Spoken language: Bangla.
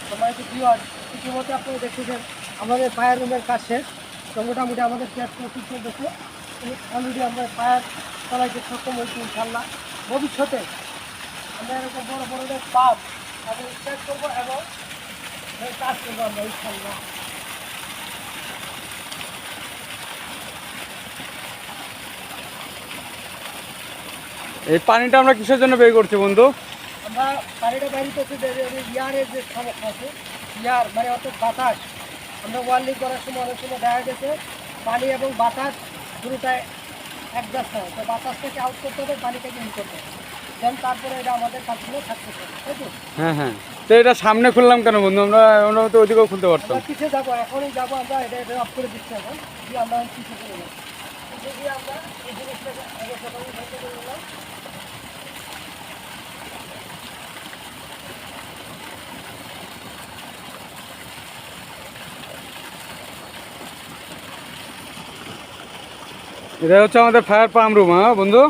সম্মানিত ভিউয়ার, ইতিমধ্যে আপনারা দেখতেছেন আমাদের ফায়ার রুমের কাজ শেষ। তো মোটামুটি আমাদের গ্যাস প্রস্তুত চলতেছে। অলরেডি আমরা ফায়ার চালাইতে সক্ষম হয়েছি ইনশাল্লাহ। ভবিষ্যতে আমরা এরকম বড় বড় পাম্প আমরা চেক করবো এবং কাজ করবো আমরা ইনশাল্লাহ। এই পানিটা আমরা কিসের জন্য বের করছি বন্ধু? আমরা পানিটা বাইরে করছি ইয়ারের যে সমস্যা আছে, ইয়ার মানে অর্থাৎ বাতাস। আমরা ওয়ার্লিং করার সময় অনেক সময় দেখা গেছে পানি এবং বাতাস দুটোটাই অ্যাডজাস্ট হয়। তো বাতাসটাকে আউট করতে হবে, পানিটাকে ইন করতে হবে, দেন তারপরে এটা আমাদের কাজগুলো থাকতে হবে, তাই তো? হ্যাঁ হ্যাঁ, তো এটা সামনে খুললাম কেন বন্ধু? আমরা তো ওইদিকেও খুলতে পারতাম। আমরা পিছিয়ে যাবো, এখনই যাবো আমরা, এটা অফ করে দিচ্ছি এখন, দিয়ে আমরা পিছিয়ে চলে যাবো। পিছিয়ে দিয়ে আমরা এই জিনিসটাকে আগে প্রথমে বন্ধ করে নিলাম। এটা হচ্ছে আমাদের ফায়ার পাম্প রুম। হ্যাঁ বন্ধু।